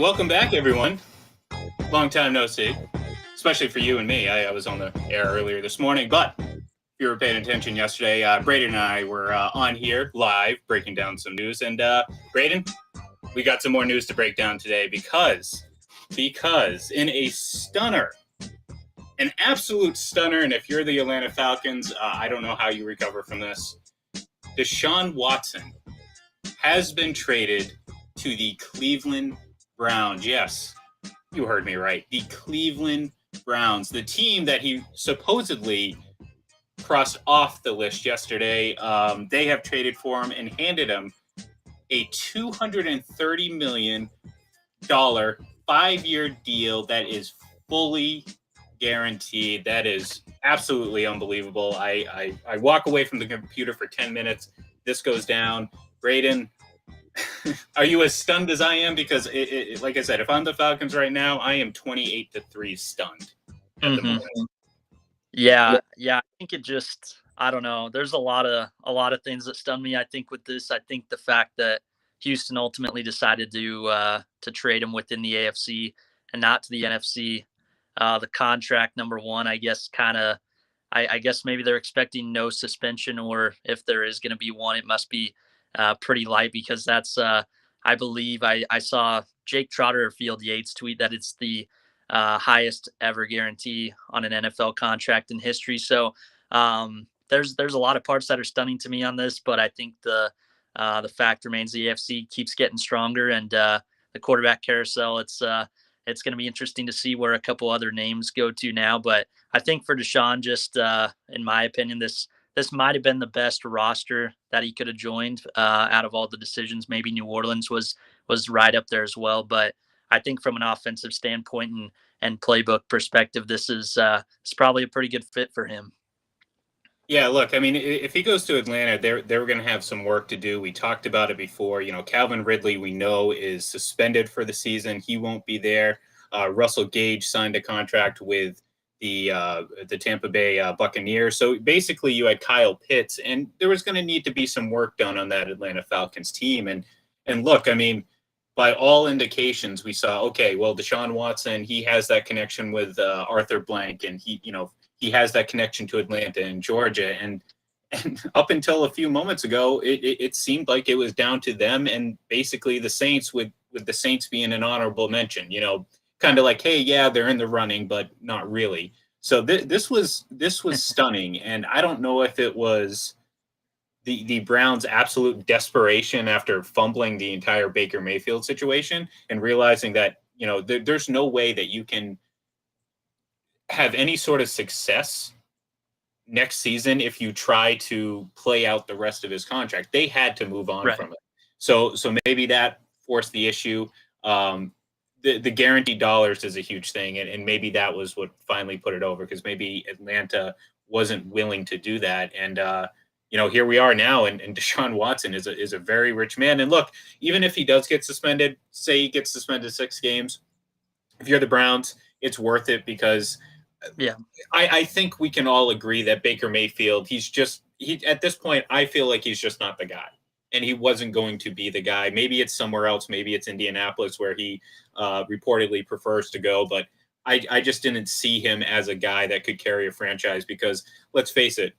welcome back, everyone. Long time no see, especially for you and me. I was on the air earlier this morning, but if you were paying attention yesterday, Braden and I were on here live breaking down some news. And Braden, we got some more news to break down today because in a stunner, an absolute stunner, and if you're the Atlanta Falcons, I don't know how you recover from this. Deshaun Watson has been traded to the Cleveland Browns. Yes, you heard me right. The Cleveland Browns, the team that he supposedly crossed off the list yesterday. They have traded for him and handed him a $230 million 5-year deal that is fully guaranteed. That is absolutely unbelievable. I walk away from the computer for 10 minutes. This goes down. Braden, are you as stunned as I am? Because like I said, if I'm the Falcons right now, I am 28-3 stunned at the moment. Yeah. I think it just, I don't know. There's a lot of things that stun me. I think with this, I think the fact that Houston ultimately decided to trade him within the AFC and not to the NFC. The contract, number one, I guess I guess maybe they're expecting no suspension, or if there is going to be one, it must be pretty light, because that's I believe I saw Jake Trotter or Field Yates tweet that it's the highest ever guarantee on an NFL contract in history. So there's a lot of parts that are stunning to me on this, but I think the fact remains the AFC keeps getting stronger, and the quarterback carousel, it's going to be interesting to see where a couple other names go to now. But I think for Deshaun, just in my opinion, this might have been the best roster that he could have joined out of all the decisions. Maybe New Orleans was right up there as well. But I think from an offensive standpoint and playbook perspective, this is probably a pretty good fit for him. Yeah, look, I mean, if he goes to Atlanta, they're going to have some work to do. We talked about it before. You know, Calvin Ridley, we know, is suspended for the season. He won't be there. Russell Gage signed a contract with the Tampa Bay Buccaneers. So basically, you had Kyle Pitts, and there was going to need to be some work done on that Atlanta Falcons team. And look, I mean, by all indications, we saw, okay, well, Deshaun Watson, he has that connection with Arthur Blank, and he has that connection to Atlanta and Georgia. And up until a few moments ago, it seemed like it was down to them and basically the Saints, with the Saints being an honorable mention, you know, kind of like, hey, yeah, they're in the running, but not really. So this was stunning. And I don't know if it was the Browns' absolute desperation after fumbling the entire Baker Mayfield situation and realizing that, you know, there's no way that you can have any sort of success next season if you try to play out the rest of his contract. They had to move on from it. So maybe that forced the issue. The guaranteed dollars is a huge thing, and maybe that was what finally put it over, because maybe Atlanta wasn't willing to do that. And you know, here we are now, and Deshaun Watson is a very rich man. And look, even if he does get suspended, say he gets suspended 6 games, if you're the Browns, it's worth it, because I think we can all agree that Baker Mayfield, he at this point, I feel like he's just not the guy, and he wasn't going to be the guy. Maybe it's somewhere else. Maybe it's Indianapolis, where he reportedly prefers to go. But I just didn't see him as a guy that could carry a franchise, because let's face it,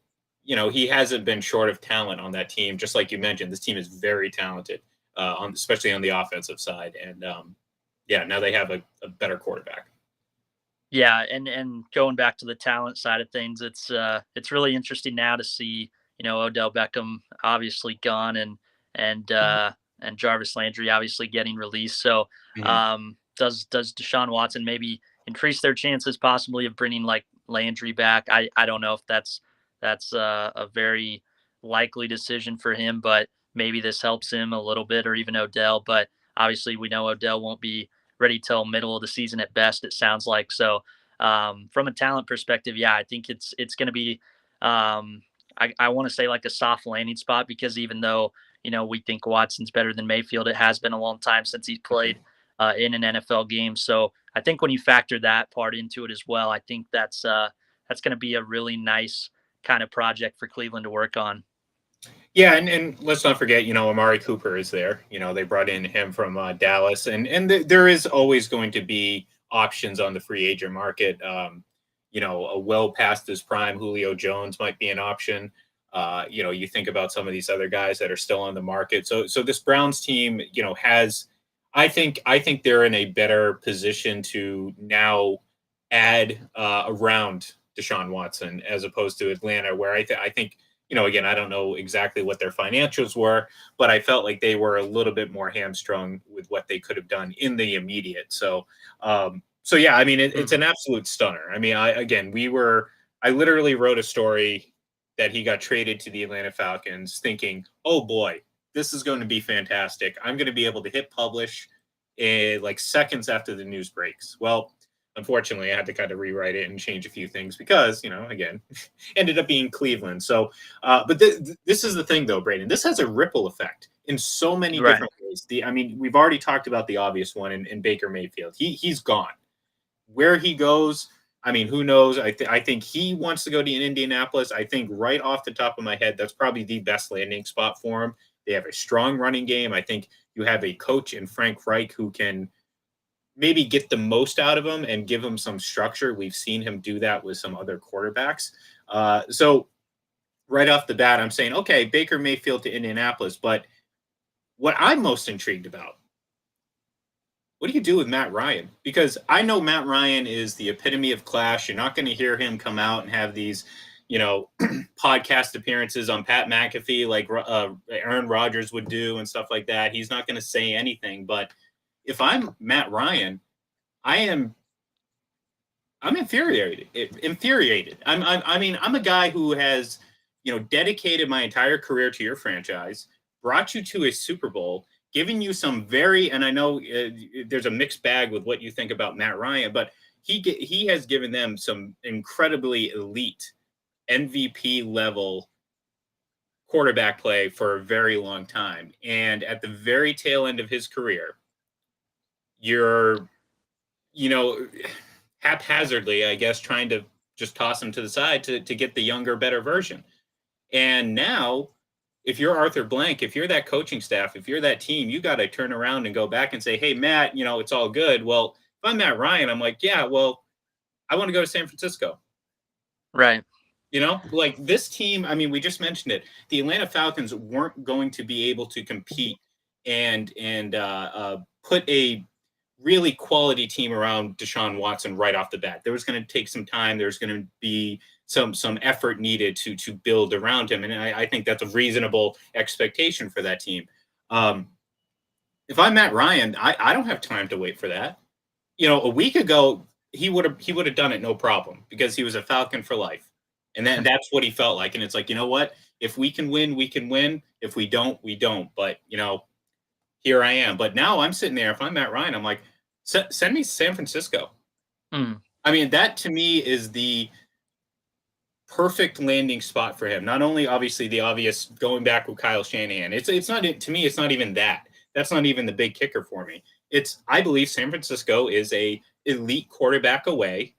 you know, he hasn't been short of talent on that team. Just like you mentioned, this team is very talented, especially on the offensive side. And now they have a better quarterback. Yeah, and going back to the talent side of things, it's really interesting now to see, you know, Odell Beckham obviously gone, and Jarvis Landry obviously getting released. So does Deshaun Watson maybe increase their chances possibly of bringing like Landry back? I don't know if that's a very likely decision for him, but maybe this helps him a little bit, or even Odell. But obviously we know Odell won't be ready till middle of the season at best, it sounds like. So from a talent perspective, yeah, I think it's going to be, I want to say like a soft landing spot, because even though, you know, we think Watson's better than Mayfield, it has been a long time since he's played in an NFL game. So I think when you factor that part into it as well, I think that's going to be a really nice kind of project for Cleveland to work on. Yeah, and let's not forget, Amari Cooper is there. They brought in him from Dallas, and there is always going to be options on the free agent market. A well past his prime, Julio Jones might be an option. You think about some of these other guys that are still on the market. So this Browns team, has, I think they're in a better position to now add around Deshaun Watson as opposed to Atlanta, where I think again, I don't know exactly what their financials were, but I felt like they were a little bit more hamstrung with what they could have done in the immediate. So yeah, I mean, it's Mhm. an absolute stunner. I mean, I literally wrote a story that he got traded to the Atlanta Falcons, thinking, oh boy, this is going to be fantastic. I'm going to be able to hit publish in like seconds after the news breaks. Well, unfortunately, I had to kind of rewrite it and change a few things because, again, ended up being Cleveland. So but this is the thing, though, Braden. This has a ripple effect in so many Right. different ways. I mean, we've already talked about the obvious one in Baker Mayfield. He's gone. Where he goes, I mean, who knows? I think he wants to go to Indianapolis. I think right off the top of my head, that's probably the best landing spot for him. They have a strong running game. I think you have a coach in Frank Reich who can maybe get the most out of him and give him some structure. We've seen him do that with some other quarterbacks. So right off the bat, I'm saying, okay, Baker Mayfield to Indianapolis. But what I'm most intrigued about, what do you do with Matt Ryan? Because I know Matt Ryan is the epitome of class. You're not going to hear him come out and have these, podcast appearances on Pat McAfee like Aaron Rodgers would do and stuff like that. He's not going to say anything. But if I'm Matt Ryan, I am I'm infuriated. Infuriated. I mean, I'm a guy who has, dedicated my entire career to your franchise, brought you to a Super Bowl, given you some very, and I know there's a mixed bag with what you think about Matt Ryan, but he has given them some incredibly elite MVP level quarterback play for a very long time. And at the very tail end of his career, you're you know, haphazardly, I guess, trying to just toss him to the side to get the younger, better version. And now, if you're Arthur Blank, if you're that coaching staff, if you're that team, you got to turn around and go back and say, hey, Matt, it's all good. Well, if I'm Matt Ryan, I'm like, yeah, well, I want to go to San Francisco. Right. Like this team, I mean, we just mentioned it. The Atlanta Falcons weren't going to be able to compete and put a really quality team around Deshaun Watson right off the bat. There was going to take some time. There's going to be some effort needed to build around him, and I think that's a reasonable expectation for that team. Um, if I'm Matt Ryan, I don't have time to wait for that. A week ago he would have done it no problem because he was a Falcon for life, and then that's what he felt like. And it's like, you know what? If we can win, we can win. If we don't, we don't. But here I am. But now I'm sitting there. If I'm Matt Ryan, I'm like, send me to San Francisco. Mm. I mean, that to me is the perfect landing spot for him. Not only obviously the obvious going back with Kyle Shanahan. It's not to me. It's not even that. That's not even the big kicker for me. I believe San Francisco is a elite quarterback away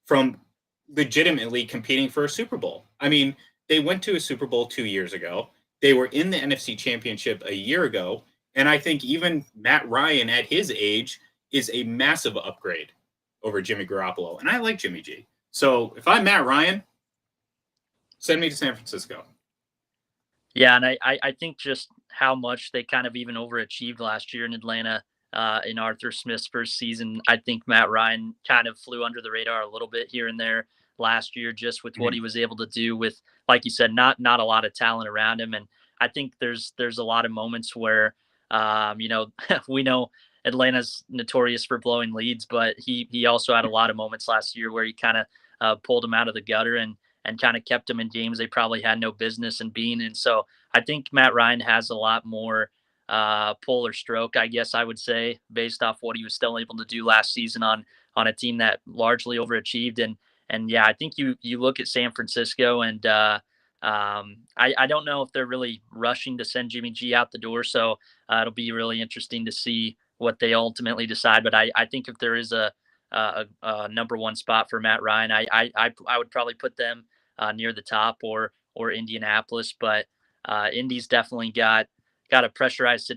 from legitimately competing for a Super Bowl. I mean, they went to a Super Bowl 2 years ago. They were in the NFC Championship a year ago, and I think even Matt Ryan at his age is a massive upgrade over Jimmy Garoppolo. And I like Jimmy G. So if I'm Matt Ryan, send me to San Francisco. Yeah, and I think just how much they kind of even overachieved last year in Atlanta in Arthur Smith's first season. I think Matt Ryan kind of flew under the radar a little bit here and there last year, just with what Mhm. he was able to do with, like you said, not a lot of talent around him. And I think there's a lot of moments where, we know Atlanta's notorious for blowing leads, but he also had a lot of moments last year where he kind of pulled him out of the gutter and kind of kept them in games they probably had no business in being in. So I think Matt Ryan has a lot more pull or stroke, I guess I would say, based off what he was still able to do last season on a team that largely overachieved. And yeah, I think you look at San Francisco and I don't know if they're really rushing to send Jimmy G out the door. So it'll be really interesting to see what they ultimately decide. But I think if there is a number one spot for Matt Ryan, I would probably put them near the top or Indianapolis. But Indy's definitely got a pressurized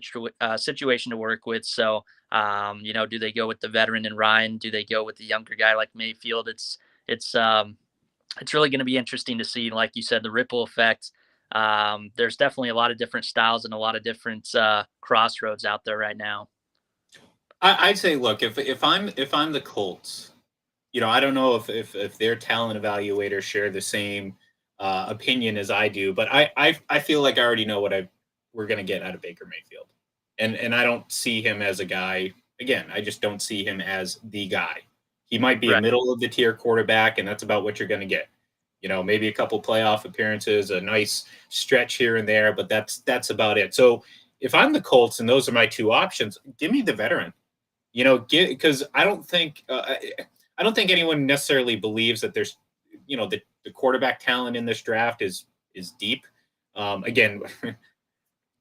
situation to work with. So, do they go with the veteran and Ryan? Do they go with the younger guy like Mayfield? It's it's really going to be interesting to see, like you said, the ripple effect. There's definitely a lot of different styles and a lot of different crossroads out there right now. I'd say, look, if I'm the Colts, I don't know if their talent evaluators share the same opinion as I do, but I feel like I already know what we're going to get out of Baker Mayfield, and I don't see him as a guy. Again, I just don't see him as the guy. He might be a Right. middle of the tier quarterback, and that's about what you're going to get. Maybe a couple playoff appearances, a nice stretch here and there, but that's about it. So if I'm the Colts and those are my two options, give me the veteran. Because I don't think anyone necessarily believes that there's the quarterback talent in this draft is deep. Again,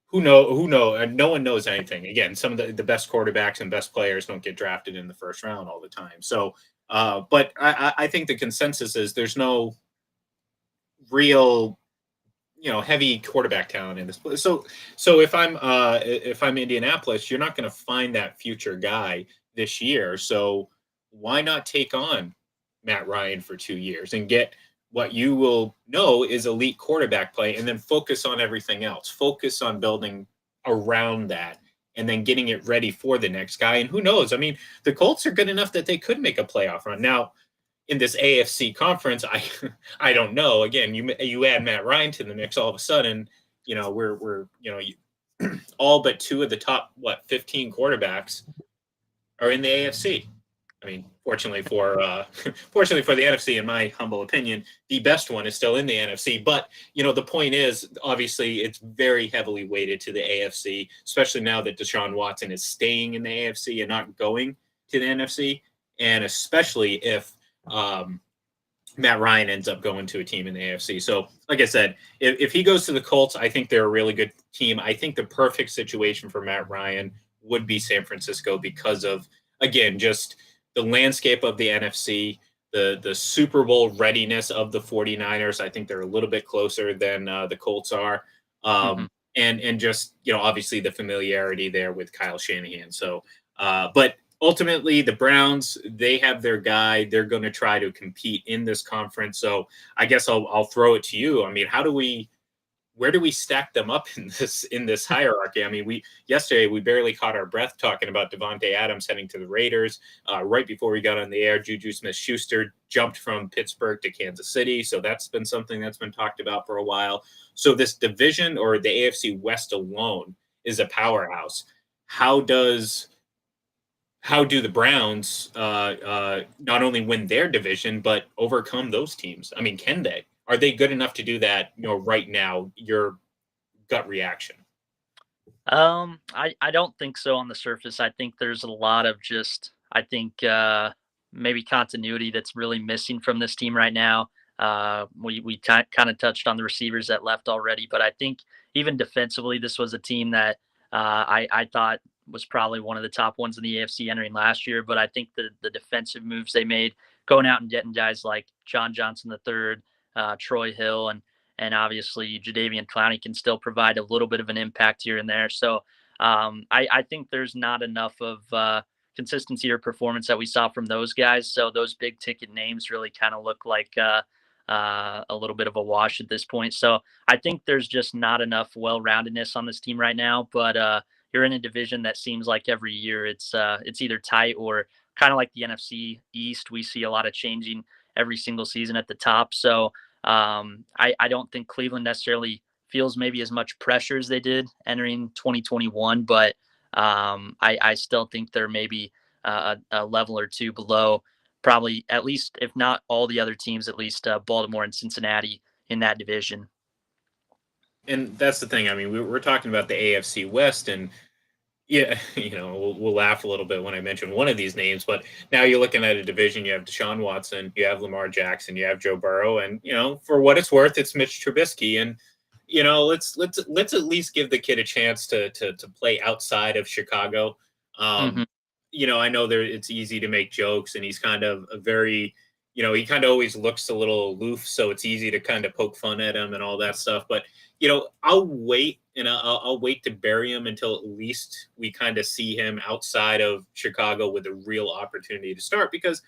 who know no one knows anything. Again, some of the best quarterbacks and best players don't get drafted in the first round all the time. So but I think the consensus is there's no real heavy quarterback talent in this place. So if I'm Indianapolis, you're not going to find that future guy this year. So why not take on Matt Ryan for 2 years and get what you will know is elite quarterback play, and then focus on everything else. Focus on building around that, and then getting it ready for the next guy. And who knows? I mean, the Colts are good enough that they could make a playoff run now in this AFC conference. I don't know. Again, you add Matt Ryan to the mix, all of a sudden, we're all but two of the top 15 quarterbacks are in the AFC. I mean, fortunately for the NFC, in my humble opinion, the best one is still in the NFC. But the point is, obviously, it's very heavily weighted to the AFC, especially now that Deshaun Watson is staying in the AFC and not going to the NFC, and especially if Matt Ryan ends up going to a team in the AFC. So, like I said, if he goes to the Colts, I think they're a really good team. I think the perfect situation for Matt Ryan would be San Francisco because of, again, just the landscape of the NFC, the Super Bowl readiness of the 49ers. I think they're a little bit closer than the Colts are. Hmm. And just, obviously the familiarity there with Kyle Shanahan. So, but ultimately the Browns, they have their guy. They're going to try to compete in this conference. So I guess I'll throw it to you. I mean, where do we stack them up in this hierarchy? I mean, yesterday we barely caught our breath talking about Devontae Adams heading to the Raiders. Right before we got on the air, Juju Smith-Schuster jumped from Pittsburgh to Kansas City, so that's been something that's been talked about for a while. So this division, or the AFC West alone, is a powerhouse. How do the Browns not only win their division but overcome those teams? I mean, can they? Are they good enough to do that? Right now, your gut reaction. I don't think so on the surface. I think there's a lot of maybe continuity that's really missing from this team right now. We kind of touched on the receivers that left already, but I think even defensively, this was a team that I thought was probably one of the top ones in the AFC entering last year. But I think the defensive moves they made, going out and getting guys like John Johnson III, Troy Hill, and obviously Jadeveon Clowney can still provide a little bit of an impact here and there. So I think there's not enough of consistency or performance that we saw from those guys. So those big ticket names really kind of look like a little bit of a wash at this point. So I think there's just not enough well-roundedness on this team right now. But you're in a division that seems like every year it's either tight or kind of like the NFC East. We see a lot of changing every single season at the top. So I don't think Cleveland necessarily feels maybe as much pressure as they did entering 2021, but I still think they're maybe a level or two below, probably at least, if not all the other teams, at least Baltimore and Cincinnati in that division. And that's the thing. I mean, we're talking about the AFC West, and yeah, we'll laugh a little bit when I mention one of these names, but now you're looking at a division. You have Deshaun Watson, you have Lamar Jackson, you have Joe Burrow, and for what it's worth, it's Mitch Trubisky. And let's at least give the kid a chance to play outside of Chicago. Hmm. I know it's easy to make jokes, and he's kind of a very he kind of always looks a little aloof, so it's easy to kind of poke fun at him and all that stuff. But I'll wait, and I'll wait to bury him until at least we kind of see him outside of Chicago with a real opportunity to start. Because,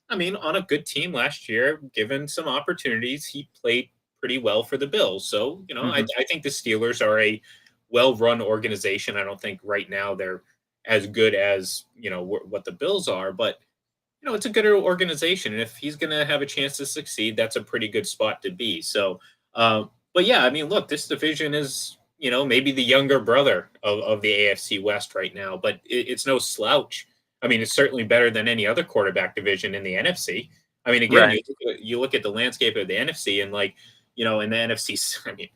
I mean, on a good team last year, given some opportunities, he played pretty well for the Bills. So, Hmm. I think the Steelers are a well-run organization. I don't think right now they're as good as what the Bills are, but it's a good organization, and if he's going to have a chance to succeed, that's a pretty good spot to be. So, but yeah, I mean, look, this division is, maybe the younger brother of the AFC West right now, but it's no slouch. I mean, it's certainly better than any other quarterback division in the NFC. I mean, again, Right. you look at the landscape of the NFC, and like, in the NFC, I mean,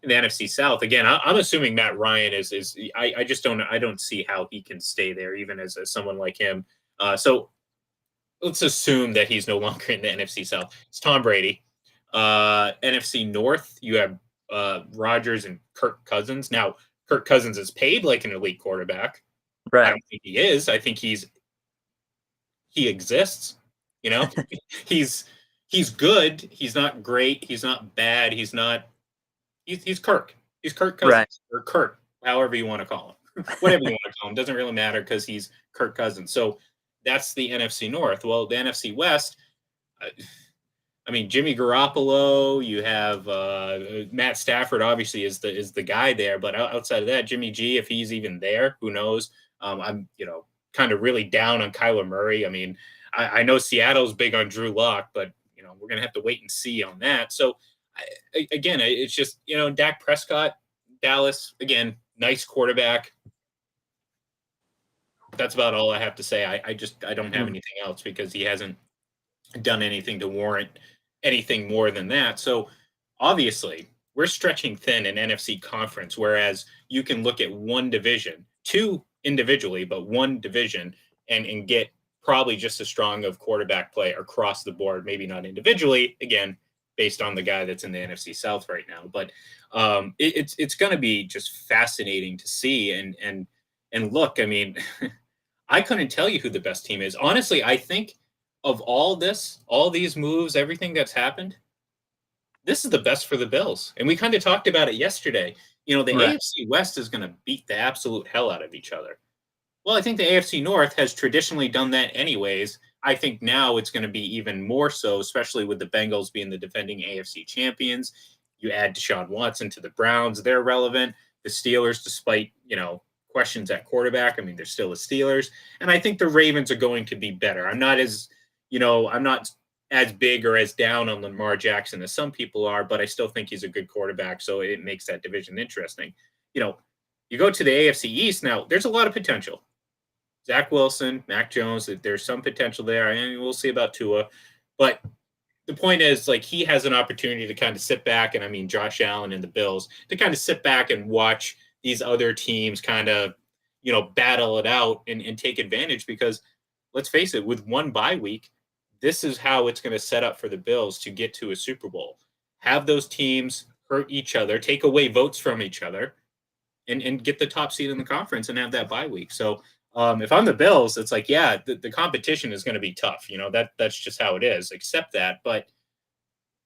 in the NFC South, again, I'm assuming Matt Ryan is I just don't see how he can stay there, even as someone like him. So let's assume that he's no longer in the NFC South. It's Tom Brady. NFC North, you have Rodgers and Kirk Cousins. Now, Kirk Cousins is paid like an elite quarterback. I Right. don't think he is. I think he exists. You know, he's he's good. He's not great. He's not bad. He's Kirk. He's Kirk Right. Cousins or Kurt, however you want to call him. Whatever you want to call him doesn't really matter because he's Kirk Cousins. So that's the NFC North. Well, the NFC West, uh, I mean, Jimmy Garoppolo. You have Matt Stafford. Obviously, is the guy there. But outside of that, Jimmy G, if he's even there, who knows? I'm kind of really down on Kyler Murray. I mean, I know Seattle's big on Drew Lock, but we're gonna have to wait and see on that. So again, it's just Dak Prescott, Dallas again, nice quarterback. That's about all I have to say. I don't have Mhm. anything else because he hasn't done anything to warrant anything more than that. So obviously, we're stretching thin in NFC conference, whereas you can look at one division, two individually, but one division, and get probably just as strong of quarterback play across the board. Maybe not individually, again, based on the guy that's in the NFC South right now. But it's going to be just fascinating to see and look. I mean, I couldn't tell you who the best team is. Honestly, I think of all this, all these moves, everything that's happened, this is the best for the Bills. And we kind of talked about it yesterday. The Right. AFC West is going to beat the absolute hell out of each other. Well, I think the AFC North has traditionally done that anyways. I think now it's going to be even more so, especially with the Bengals being the defending AFC champions. You add Deshaun Watson to the Browns, they're relevant. The Steelers, despite, questions at quarterback, I mean, they're still the Steelers. And I think the Ravens are going to be better. I'm not as big or as down on Lamar Jackson as some people are, but I still think he's a good quarterback. So it makes that division interesting. You know, you go to the AFC East now, there's a lot of potential. Zach Wilson, Mac Jones, there's some potential there. And we'll see about Tua. But the point is, like, he has an opportunity to kind of sit back, and I mean, Josh Allen and the Bills, to kind of sit back and watch these other teams kind of, battle it out and take advantage because let's face it, with one bye week, this is how it's going to set up for the Bills to get to a Super Bowl. Have those teams hurt each other, take away votes from each other, and get the top seed in the conference and have that bye week. So if I'm the Bills, it's like, yeah, the competition is going to be tough. That's just how it is. Accept that. But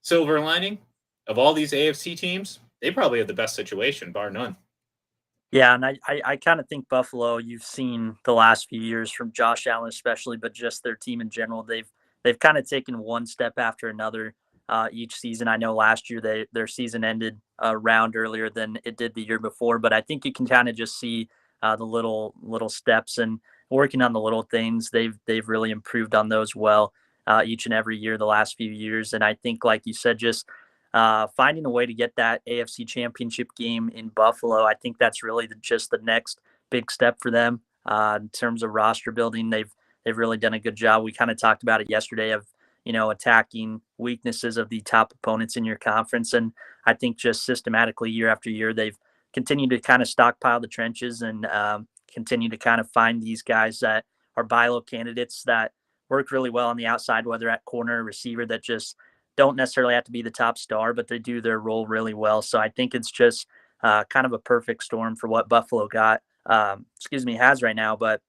silver lining of all these AFC teams, they probably have the best situation, bar none. Yeah, and I kind of think Buffalo, you've seen the last few years from Josh Allen especially, but just their team in general, they've kind of taken one step after another each season. I know last year their season ended a round earlier than it did the year before, but I think you can kind of just see the little steps and working on the little things. They've really improved on those well each and every year the last few years, and I think like you said, just finding a way to get that AFC Championship game in Buffalo, I think that's really just the next big step for them in terms of roster building. They've really done a good job. We kind of talked about it yesterday of attacking weaknesses of the top opponents in your conference, and I think just systematically year after year they've continued to kind of stockpile the trenches and continue to kind of find these guys that are buy low candidates that work really well on the outside, whether at corner or receiver, that just don't necessarily have to be the top star, but they do their role really well. So I think it's just kind of a perfect storm for what Buffalo has right now. But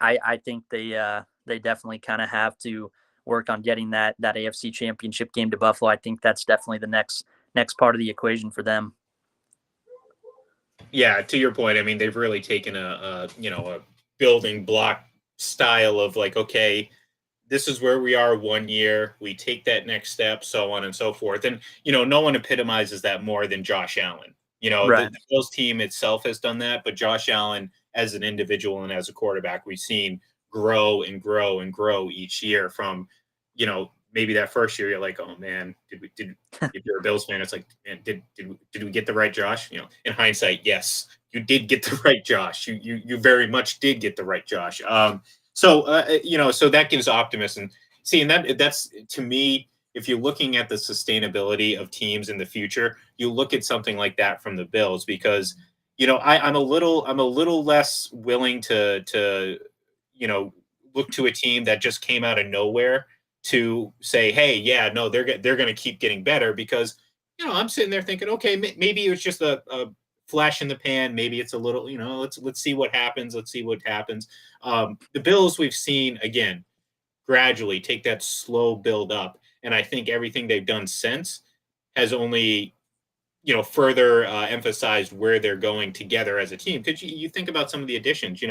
I think they definitely kind of have to work on getting that AFC Championship game to Buffalo. I think that's definitely the next part of the equation for them. Yeah, to your point, I mean, they've really taken a building block style of like, okay, this is where we are 1 year. We take that next step, so on and so forth. And no one epitomizes that more than Josh Allen. Right. The Bills team itself has done that, but Josh Allen as an individual and as a quarterback, we've seen grow and grow and grow each year. From maybe that first year, you're like, oh man, did if you're a Bills fan, it's like, man, did we get the right Josh? In hindsight, yes, you did get the right Josh. You very much did get the right Josh. So that gives optimism. See, and that's to me, if you're looking at the sustainability of teams in the future, you look at something like that from the Bills, because I'm a little less willing to look to a team that just came out of nowhere to say, hey, yeah, no, they're going to keep getting better, because I'm sitting there thinking, okay, maybe it was just a flash in the pan. Maybe it's a little, let's see what happens. Let's see what happens. The Bills, we've seen again gradually take that slow build up, and I think everything they've done since has only further emphasized where they're going together as a team. Because you think about some of the additions.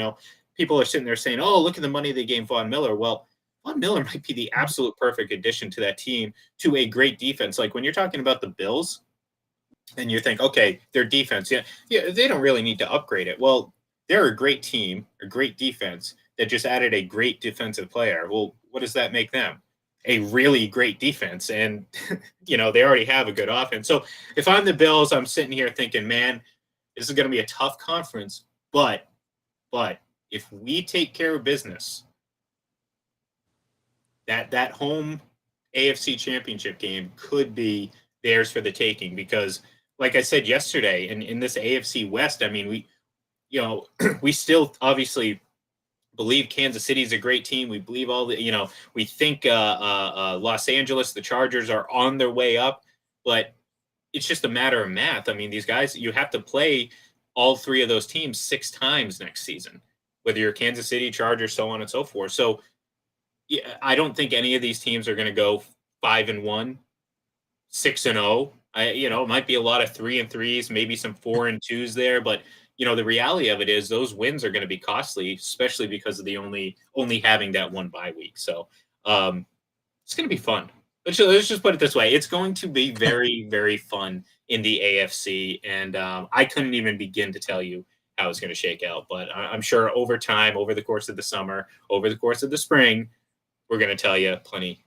People are sitting there saying, oh, look at the money they gave Von Miller. Well, Von Miller might be the absolute perfect addition to that team, to a great defense. Like when you're talking about the Bills, and you think, okay, their defense, yeah, they don't really need to upgrade it. Well, they're a great team, a great defense that just added a great defensive player. Well, what does that make them? A really great defense. And, they already have a good offense. So if I'm the Bills, I'm sitting here thinking, man, this is going to be a tough conference. But if we take care of business, that home AFC Championship game could be theirs for the taking, because like I said yesterday, in this AFC West, I mean, we still obviously believe Kansas City is a great team. We believe we think Los Angeles, the Chargers, are on their way up, but it's just a matter of math. I mean, these guys, you have to play all three of those teams 6 times next season, whether you're Kansas City, Chargers, so on and so forth. So yeah, I don't think any of these teams are going to go 5-1, 6-0. It might be a lot of 3-3s, maybe some 4-2s there, but the reality of it is those wins are going to be costly, especially because of the only having that one bye week. So it's going to be fun. Let's just put it this way: it's going to be very, very fun in the AFC, and I couldn't even begin to tell you how it's going to shake out. But I'm sure over time, over the course of the summer, over the course of the spring, we're going to tell you plenty.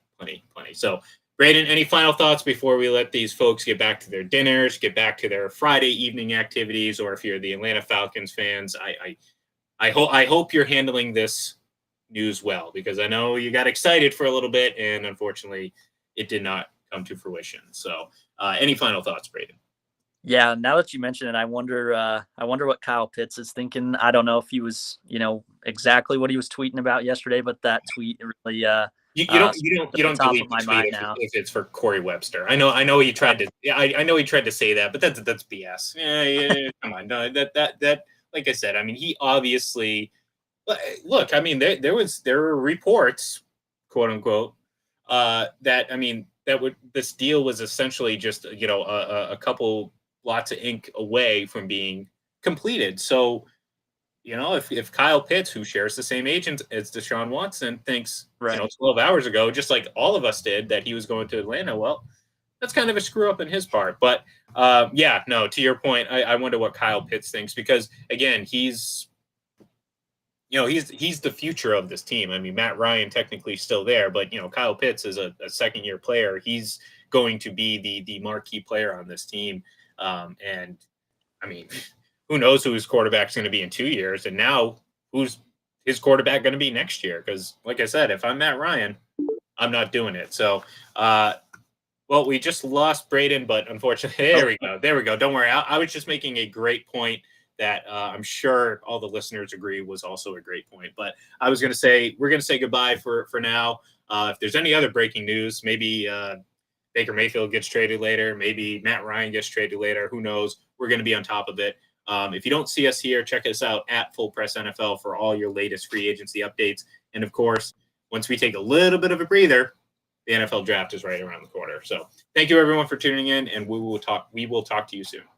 So, Braden, any final thoughts before we let these folks get back to their dinners, get back to their Friday evening activities, or if you're the Atlanta Falcons fans, I hope you're handling this news well, because I know you got excited for a little bit, and unfortunately, it did not come to fruition. So, any final thoughts, Braden? Yeah, now that you mention it, I wonder what Kyle Pitts is thinking. I don't know if he was, exactly what he was tweeting about yesterday, but that tweet really You don't delete the tweet if it's for Corey Webster. I know he tried to. I know he tried to say that, but that's BS. Yeah, come on, no, that like I said, I mean, he obviously look. I mean, there were reports, quote unquote, that I mean this deal was essentially just a couple lots of ink away from being completed. So if Kyle Pitts, who shares the same agent as Deshaun Watson, thinks, right, 12 hours ago, just like all of us did, that he was going to Atlanta, well, that's kind of a screw up in his part. But to your point, I wonder what Kyle Pitts thinks, because again, he's the future of this team. I mean, Matt Ryan technically still there, but Kyle Pitts is a second-year player. He's going to be the marquee player on this team. And I mean, who knows who his quarterback's going to be in 2 years, and now who's his quarterback going to be next year? Because, like I said, if I'm Matt Ryan, I'm not doing it. So, well, we just lost Braden, but unfortunately, there we go. Don't worry. I was just making a great point that I'm sure all the listeners agree was also a great point. But I was going to say, we're going to say goodbye for now. If there's any other breaking news, maybe Baker Mayfield gets traded later, maybe Matt Ryan gets traded later, who knows? We're going to be on top of it. If you don't see us here, check us out at Full Press NFL for all your latest free agency updates. And of course, once we take a little bit of a breather, the NFL draft is right around the corner. So thank you everyone for tuning in, and we will talk to you soon.